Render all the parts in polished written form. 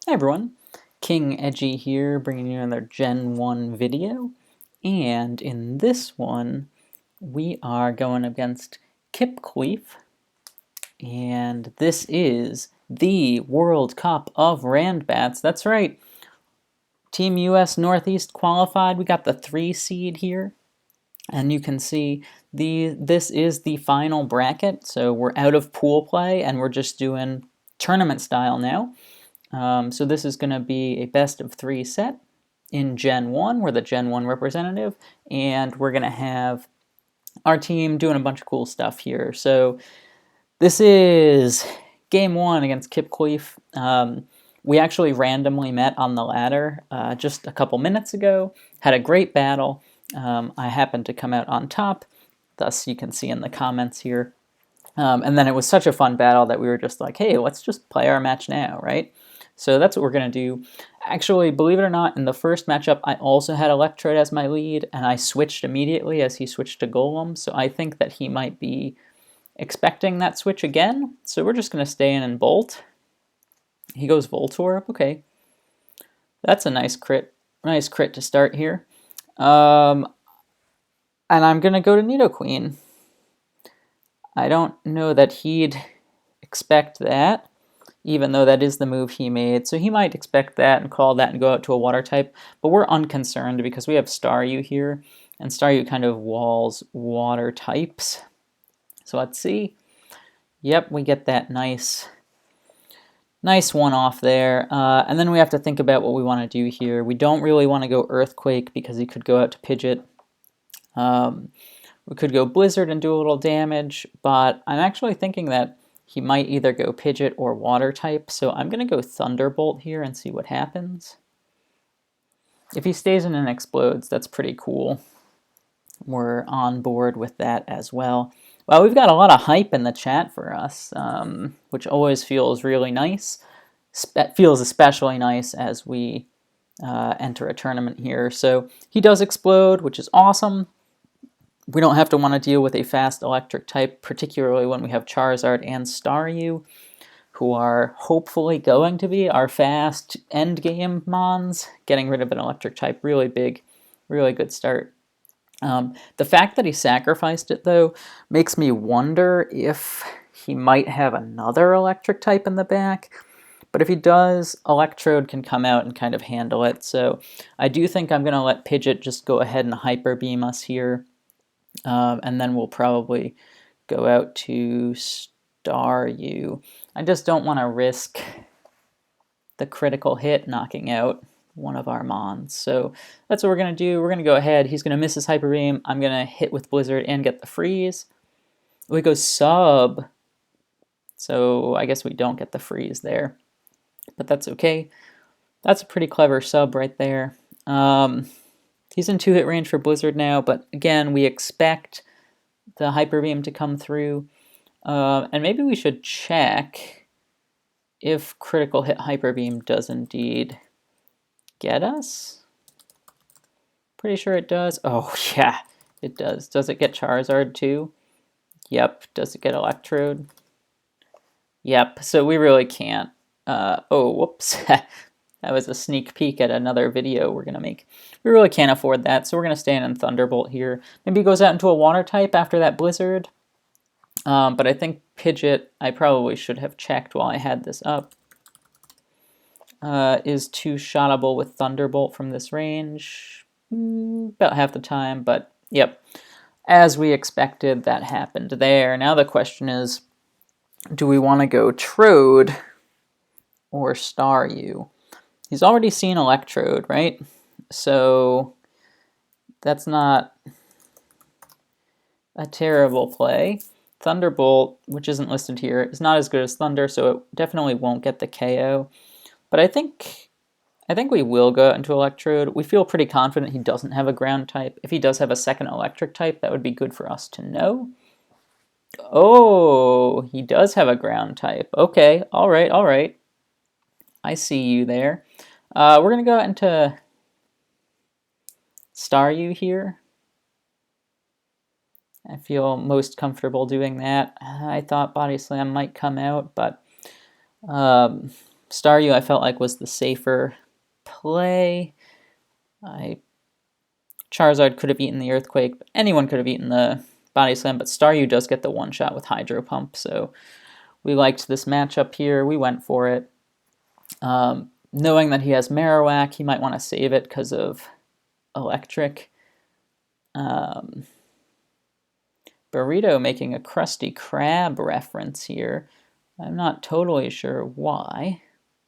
Hi everyone, King Edgy here, bringing you another Gen 1 video, and in this one we are going against Kipkluif, and this is the World Cup of Randbats. That's right, Team US Northeast qualified. We got the 3 seed here, and you can see this is the final bracket, so we're out of pool play and we're just doing tournament style now. So this is going to be a best of 3 set in Gen 1. We're the Gen 1 representative, and we're going to have our team doing a bunch of cool stuff here. So this is Game 1 against Kipkluif. We actually randomly met on the ladder just a couple minutes ago, had a great battle. I happened to come out on top, thus you can see in the comments here. And then it was such a fun battle that we were just like, hey, let's just play our match now, right? So that's what we're going to do. Actually, believe it or not, in the first matchup, I also had Electrode as my lead, and I switched immediately as he switched to Golem, so I think that he might be expecting that switch again. So we're just going to stay in and Bolt. He goes Voltorb, okay. That's a nice crit to start here. And I'm going to go to Nidoqueen. I don't know that he'd expect that, even though that is the move he made. So he might expect that and call that and go out to a water type, but we're unconcerned because we have Staryu here, and Staryu kind of walls water types. So let's see. Yep, we get that nice one off there. And then we have to think about what we want to do here. We don't really want to go Earthquake because he could go out to Pidgeot. We could go Blizzard and do a little damage, but I'm actually thinking that he might either go Pidgeot or Water type, so I'm going to go Thunderbolt here and see what happens. If he stays in and explodes, that's pretty cool. We're on board with that as well. Well, we've got a lot of hype in the chat for us, which always feels really nice. Feels especially nice as we enter a tournament here. So he does explode, which is awesome. We don't have to want to deal with a fast electric type, particularly when we have Charizard and Staryu, who are hopefully going to be our fast endgame mons. Getting rid of an electric type, really big, really good start. The fact that he sacrificed it, though, makes me wonder if he might have another electric type in the back. But if he does, Electrode can come out and kind of handle it. So I do think I'm going to let Pidgeot just go ahead and Hyper Beam us here. And then we'll probably go out to Staryu. I just don't want to risk the critical hit knocking out one of our mons. So that's what we're going to do. We're going to go ahead. He's going to miss his Hyper Beam. I'm going to hit with Blizzard and get the freeze. We go Sub. So I guess we don't get the freeze there. But that's okay. That's a pretty clever Sub right there. He's in 2-hit range for Blizzard now, but again, we expect the Hyper Beam to come through. And maybe we should check if critical hit Hyper Beam does indeed get us. Pretty sure it does. Oh, yeah, it does. Does it get Charizard too? Yep. Does it get Electrode? Yep. So we really can't. Oh, whoops. That was a sneak peek at another video we're going to make. We really can't afford that, so we're going to stay in Thunderbolt here. Maybe he goes out into a Water type after that Blizzard. But I think Pidgeot, I probably should have checked while I had this up, is two-shottable with Thunderbolt from this range. About half the time, but yep. As we expected, that happened there. Now the question is, do we want to go Trode or Staryu? He's already seen Electrode, right? So that's not a terrible play. Thunderbolt, which isn't listed here, is not as good as Thunder, so it definitely won't get the KO. But I think we will go into Electrode. We feel pretty confident he doesn't have a ground type. If he does have a second electric type, that would be good for us to know. Oh, he does have a ground type. Okay, all right. I see you there. We're going to go into Staryu here. I feel most comfortable doing that. I thought Body Slam might come out, but Staryu I felt like was the safer play. Charizard could have eaten the Earthquake, but anyone could have eaten the Body Slam, but Staryu does get the one-shot with Hydro Pump, so we liked this matchup here. We went for it. Knowing that he has Marowak, he might want to save it because of Electric. Burrito making a Krusty Krab reference here. I'm not totally sure why.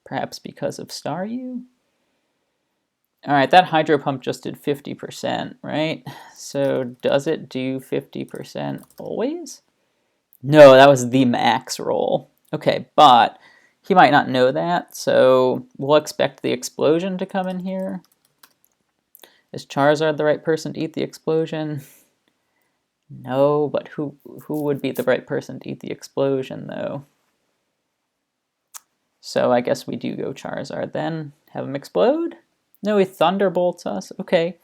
Perhaps because of Staryu? Alright, that Hydro Pump just did 50%, right? So does it do 50% always? No, that was the max roll. Okay, but he might not know that, so we'll expect the explosion to come in here. Is Charizard the right person to eat the explosion? No, but who would be the right person to eat the explosion, though? So I guess we do go Charizard then. Have him explode? No, he Thunderbolts us. Okay.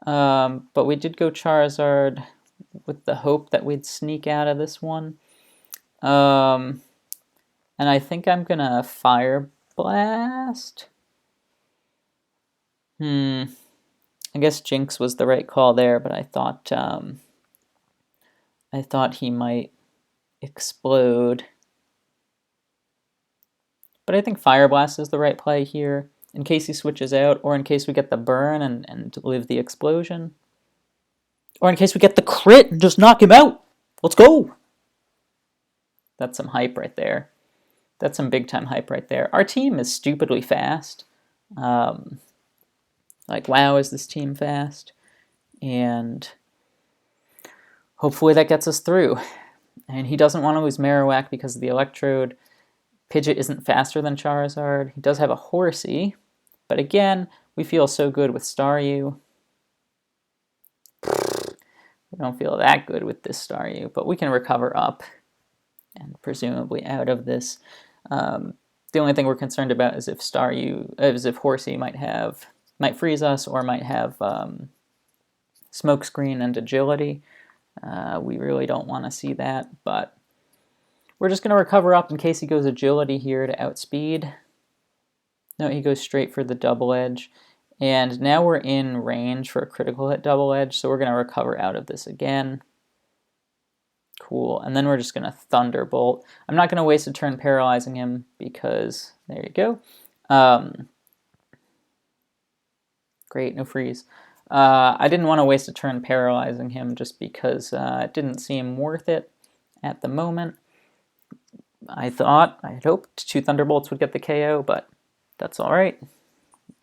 But we did go Charizard with the hope that we'd sneak out of this one. And I think I'm gonna Fire Blast. I guess Jinx was the right call there, but I thought he might explode. But I think Fire Blast is the right play here, in case he switches out, or in case we get the burn and live the explosion. Or in case we get the crit and just knock him out. Let's go! That's some hype right there. That's some big-time hype right there. Our team is stupidly fast. Like, wow, is this team fast? And hopefully that gets us through. And he doesn't want to lose Marowak because of the Electrode. Pidgeot isn't faster than Charizard. He does have a Horsey. But again, we feel so good with Staryu. We don't feel that good with this Staryu, but we can recover up and presumably out of this. The only thing we're concerned about is if Horsey might freeze us or might have Smokescreen and Agility. We really don't want to see that, but we're just going to recover up in case he goes Agility here to outspeed. No, he goes straight for the Double Edge. And now we're in range for a critical hit Double Edge, so we're going to recover out of this again. Cool, and then we're just going to Thunderbolt. I'm not going to waste a turn paralyzing him because, there you go. Great, no freeze. I didn't want to waste a turn paralyzing him just because it didn't seem worth it at the moment. I had hoped 2 Thunderbolts would get the KO, but that's all right.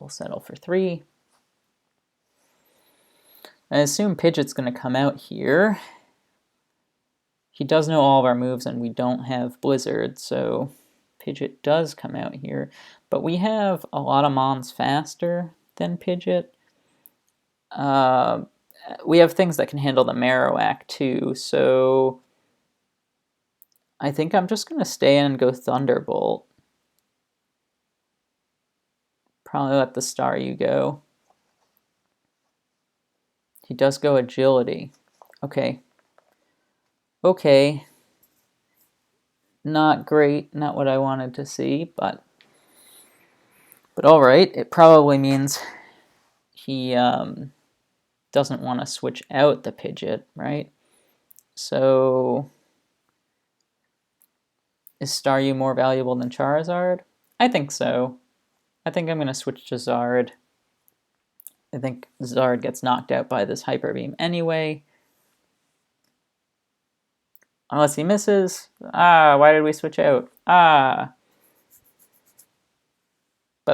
We'll settle for 3. I assume Pidgeot's going to come out here. He does know all of our moves, and we don't have Blizzard, so Pidgeot does come out here. But we have a lot of Mons faster than Pidgeot. We have things that can handle the Marowak, too, so I think I'm just going to stay in and go Thunderbolt. Probably let the Staryu go. He does go Agility. Okay. Okay. Not great, not what I wanted to see, but all right. It probably means he doesn't want to switch out the Pidgeot, right? So is Staryu more valuable than Charizard? I think so. I think I'm going to switch to Zard. I think Zard gets knocked out by this Hyper Beam anyway. Unless he misses. Why did we switch out? But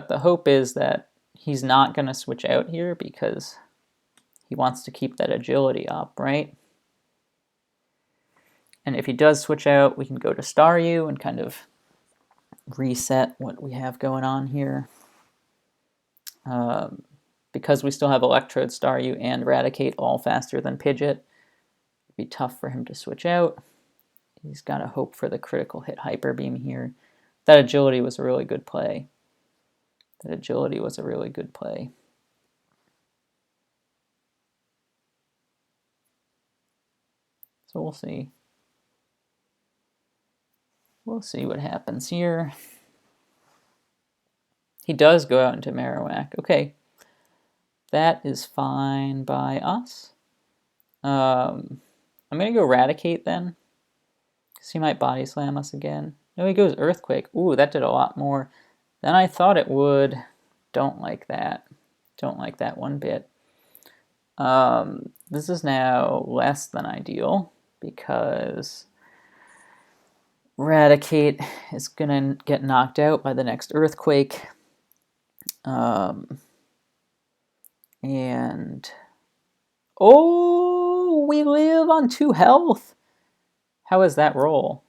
the hope is that he's not going to switch out here because he wants to keep that agility up, right? And if he does switch out, we can go to Staryu and kind of reset what we have going on here. Because we still have Electrode, Staryu, and Raticate all faster than Pidgeot, it'd be tough for him to switch out. He's got to hope for the critical hit Hyper Beam here. That agility was a really good play. So we'll see. We'll see what happens here. He does go out into Marowak. Okay. That is fine by us. I'm going to go Eradicate then. Because he might Body Slam us again. No, he goes Earthquake. Ooh, that did a lot more than I thought it would. Don't like that. Don't like that one bit. This is now less than ideal because Eradicate is going to get knocked out by the next Earthquake. And... oh, we live on 2 health. How is that roll?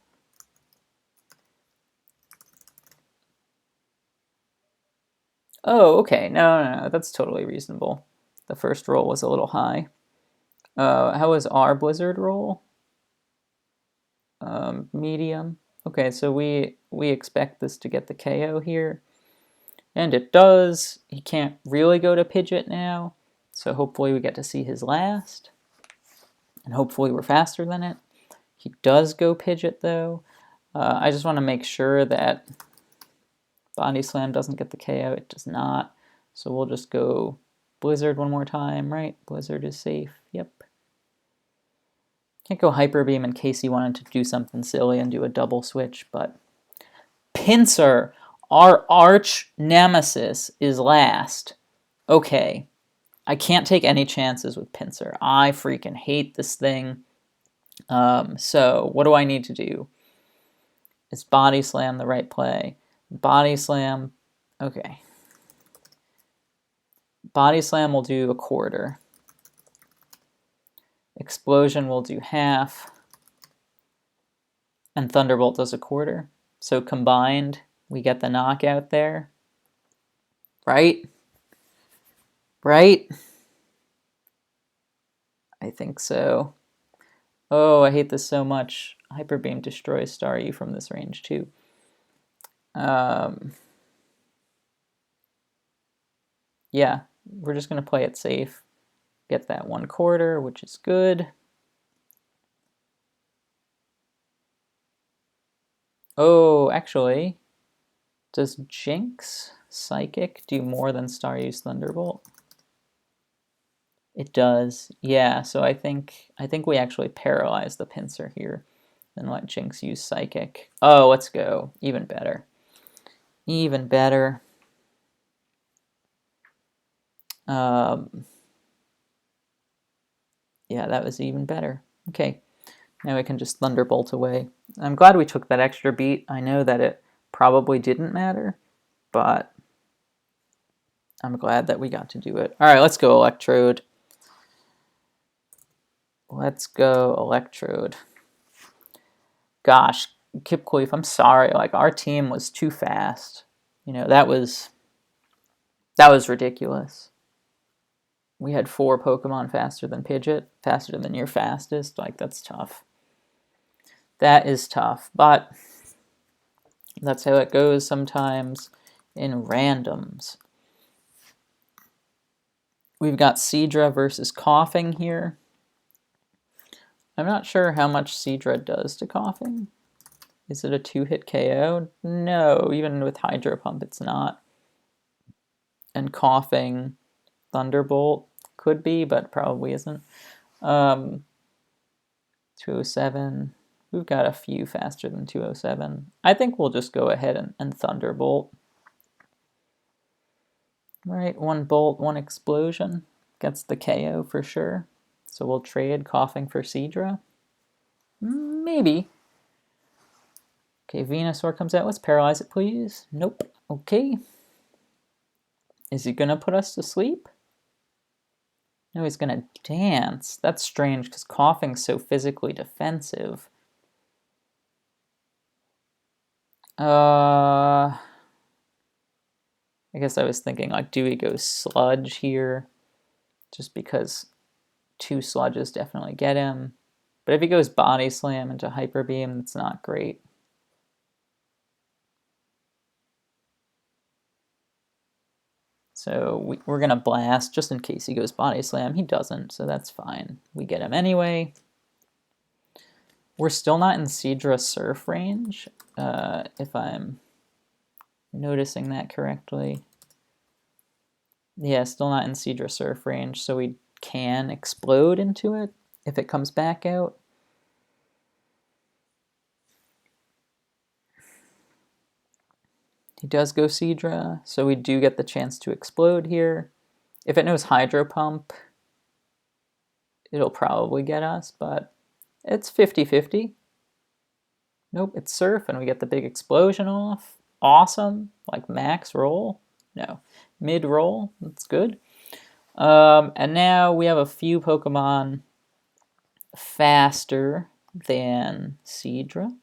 Oh, okay. No, that's totally reasonable. The first roll was a little high. How was our Blizzard roll? Medium. Okay, so we expect this to get the KO here. And it does. He can't really go to Pidgeot now. So hopefully we get to see his last. And hopefully we're faster than it. He does go Pidgeot though. I just want to make sure that Body Slam doesn't get the KO. It does not. So we'll just go Blizzard one more time, right? Blizzard is safe. Yep. Can't go Hyper Beam in case he wanted to do something silly and do a double switch, but Pinsir, our arch nemesis, is last. Okay. I can't take any chances with Pinsir. I freaking hate this thing. So what do I need to do? Is Body Slam the right play? Body Slam, okay. Body Slam will do a quarter. Explosion will do half. And Thunderbolt does a quarter. So combined, we get the knockout there. Right? Right? I think so. Oh, I hate this so much. Hyper Beam destroys Staryu from this range too. Yeah, we're just going to play it safe. Get that 1 quarter, which is good. Oh, actually, does Jinx Psychic do more than Staryu's Thunderbolt? It does. Yeah, so I think we actually paralyze the Pinsir here and let Jinx use Psychic. Oh, let's go. Even better. Even better. Yeah, that was even better. Okay, now we can just Thunderbolt away. I'm glad we took that extra beat. I know that it probably didn't matter, but I'm glad that we got to do it. All right, let's go Electrode. Let's go Electrode. Gosh, Kipkluif, I'm sorry. Like, our team was too fast. You know, that was ridiculous. We had 4 Pokemon faster than Pidgeot, faster than your fastest. Like, that's tough. That is tough, but that's how it goes sometimes in randoms. We've got Seadra versus Coughing here. I'm not sure how much Seadra does to Coughing. Is it a 2-hit KO? No, even with Hydro Pump it's not. And Coughing, Thunderbolt could be, but probably isn't. 207. We've got a few faster than 207. I think we'll just go ahead and Thunderbolt. Right, 1 Bolt, 1 Explosion. Gets the KO for sure. So we'll trade Coughing for Seadra. Maybe. Okay, Venusaur comes out. Let's paralyze it, please. Nope. Okay. Is he going to put us to sleep? No, he's going to dance. That's strange because Coughing's so physically defensive. I guess I was thinking, like, do we go Sludge here? Just because 2 Sludges definitely get him. But if he goes Body Slam into Hyper Beam, that's not great. So we're going to Blast just in case he goes Body Slam. He doesn't, so that's fine. We get him anyway. We're still not in Seadra Surf range, if I'm noticing that correctly. Yeah, still not in Seadra Surf range, so we can explode into it if it comes back out. He does go Seadra, so we do get the chance to explode here. If it knows Hydro Pump, it'll probably get us, but it's 50-50. Nope, it's Surf, and we get the big explosion off. Awesome. Like max roll? No. Mid roll? That's good. And now we have a few Pokemon faster than Seadra.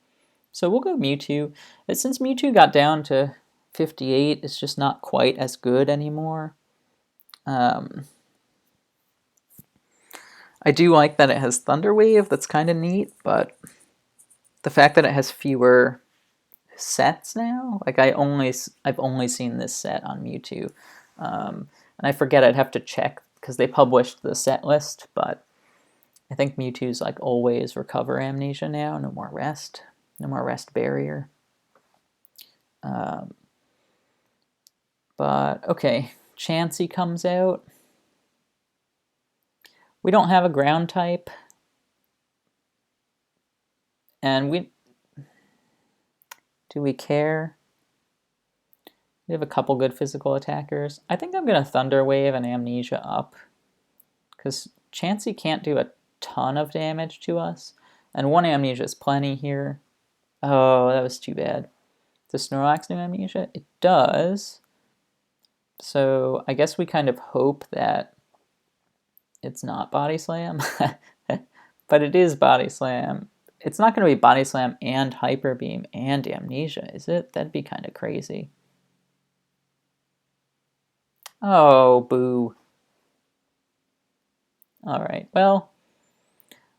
So we'll go Mewtwo. And since Mewtwo got down to 58, it's just not quite as good anymore. I do like that it has Thunder Wave. That's kind of neat, but the fact that it has fewer sets now, like I've only seen this set on Mewtwo, and I forget, I'd have to check because they published the set list, but I think Mewtwo's like always recover amnesia now. No more rest barrier. But okay, Chansey comes out. We don't have a ground type, and do we care? We have a couple good physical attackers. I think I'm going to Thunder Wave and Amnesia up, because Chansey can't do a ton of damage to us, and one Amnesia is plenty here. Oh, that was too bad. Does Snorlax do Amnesia? It does. So I guess we kind of hope that it's not Body Slam, but it is Body Slam. It's not going to be Body Slam and Hyper Beam and Amnesia, is it? That'd be kind of crazy. Oh, boo. Alright, well,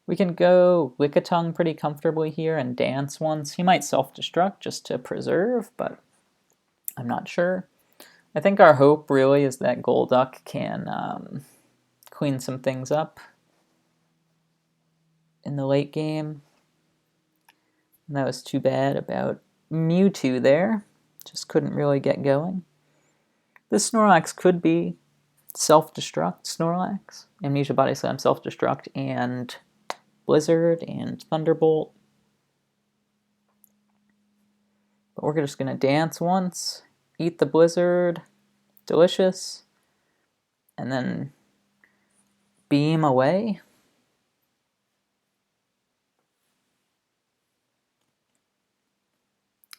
we can go Lickitung pretty comfortably here and dance once. He might self-destruct just to preserve, but I'm not sure. I think our hope really is that Golduck can clean some things up in the late game. And that was too bad about Mewtwo there. Just couldn't really get going. This Snorlax could be self-destruct Snorlax. Amnesia Body Slam, self-destruct, and Blizzard, and Thunderbolt. But we're just going to dance once, eat the Blizzard, delicious, and then beam away.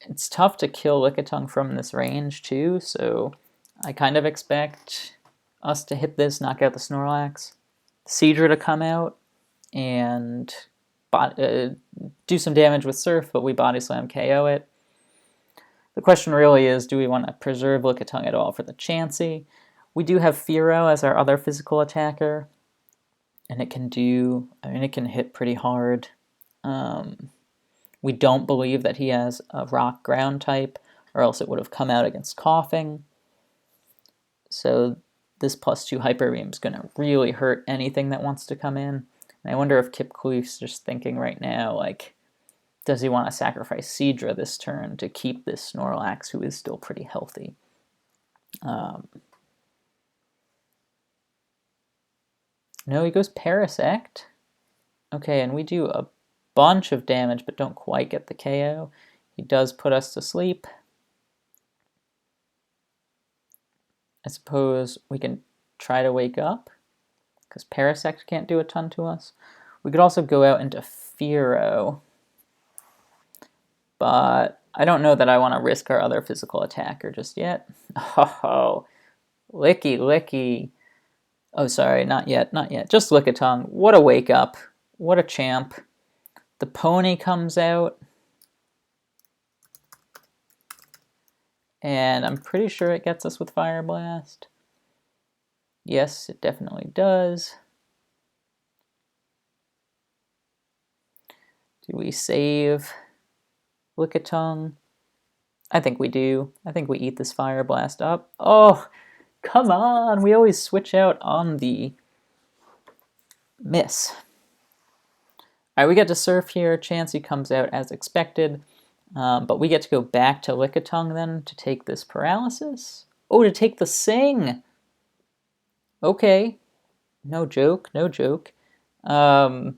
It's tough to kill Lickitung from this range too, so I kind of expect us to hit this, knock out the Snorlax, Seadra to come out, and do some damage with Surf, but we Body Slam KO it. The question really is, do we want to preserve Lickitung at all for the Chansey? We do have Fearow as our other physical attacker, and it can it can hit pretty hard. We don't believe that he has a rock ground type, or else it would have come out against Coughing. So this +2 Hyper Beam is going to really hurt anything that wants to come in. And I wonder if Kipkluif's just thinking right now, like, does he want to sacrifice Seadra this turn to keep this Snorlax, who is still pretty healthy? No, he goes Parasect. Okay, and we do a bunch of damage, but don't quite get the KO. He does put us to sleep. I suppose we can try to wake up, because Parasect can't do a ton to us. We could also go out into Fearow, but I don't know that I want to risk our other physical attacker just yet. Oh, Licky. Oh, sorry, not yet. Just Lickitung. What a wake up. What a champ. The pony comes out, and I'm pretty sure it gets us with Fire Blast. Yes, it definitely does. Do we save Lickitung? I think we do. I think we eat this Fire Blast up. Oh, come on! We always switch out on the miss. Alright, we get to Surf here. Chansey comes out as expected. But we get to go back to Lickitung then to take this paralysis. Oh, to take the Sing! Okay. No joke, no joke. I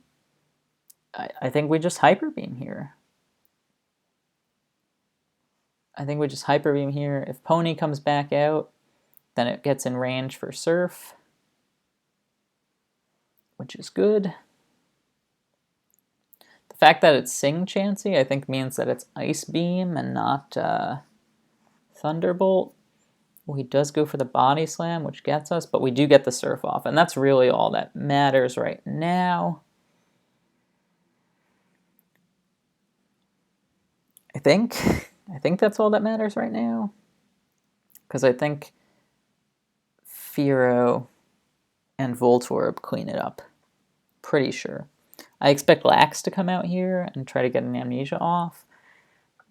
think we just Hyper Beam here. If Pony comes back out, then it gets in range for Surf, which is good. The fact that it's Sing Chansey, I think, means that it's Ice Beam and not Thunderbolt. Well, he does go for the Body Slam, which gets us, but we do get the Surf off, and that's really all that matters right now. I think that's all that matters right now. Because I think Fearow and Voltorb clean it up. Pretty sure. I expect Lax to come out here and try to get an Amnesia off.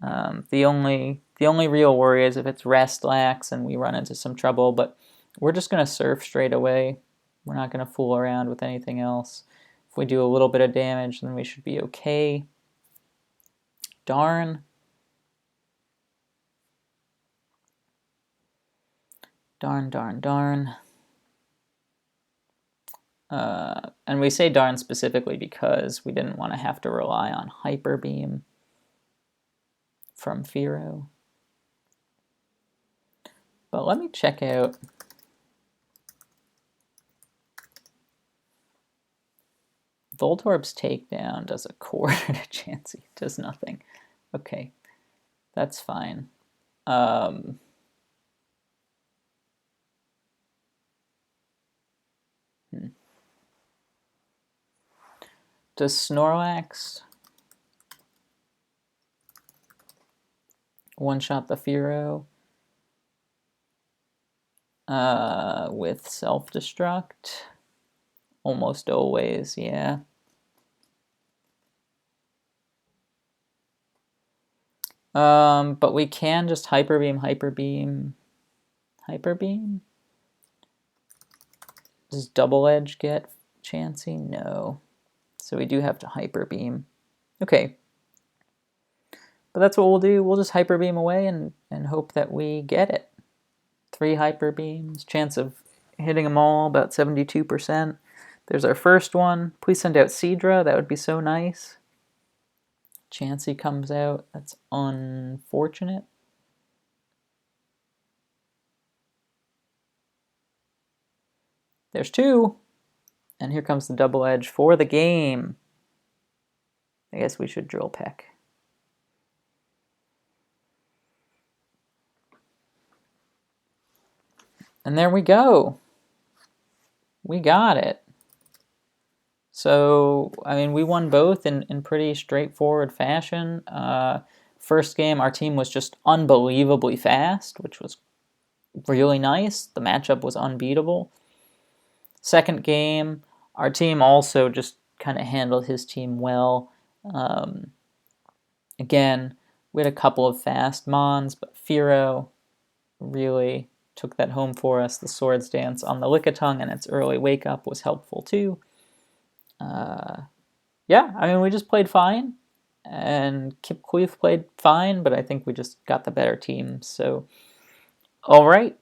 The only real worry is if it's Rest Lax and we run into some trouble, but we're just going to Surf straight away. We're not going to fool around with anything else. If we do a little bit of damage, then we should be okay. Darn. Darn. And we say darn specifically because we didn't want to have to rely on Hyper Beam from Fearow. But let me check out Voltorb's takedown does a quarter to Chansey. Does nothing. Okay, that's fine. Does Snorlax one-shot the Fearow with Self-Destruct? Almost always, yeah. But we can just Hyper Beam. Does Double Edge get Chansey? No. So we do have to Hyper Beam. Okay. But that's what we'll do. We'll just Hyper Beam away and hope that we get it. 3 Hyper Beams. Chance of hitting them all, about 72%. There's our first one. Please send out Seadra. That would be so nice. Chansey comes out. That's unfortunate. There's 2. And here comes the Double Edge for the game. I guess we should Drill Peck. And there we go. We got it. So, I mean, we won both in pretty straightforward fashion. First game, our team was just unbelievably fast, which was really nice. The matchup was unbeatable. Second game, our team also just kind of handled his team well. Again, we had a couple of fast Mons, but Fearow really took that home for us. The Swords Dance on the Lickitung and its early wake up was helpful too. Yeah, I mean, we just played fine, and Kipkluif played fine, but I think we just got the better team. So, all right,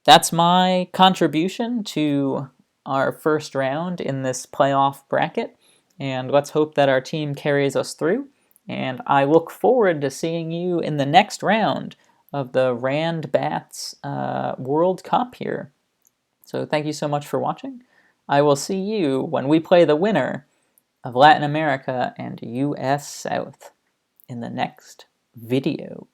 that's my contribution to our first round in this playoff bracket, and let's hope that our team carries us through. And I look forward to seeing you in the next round of the Rand Bats World Cup here. So thank you so much for watching. I will see you when we play the winner of Latin America and US South in the next video.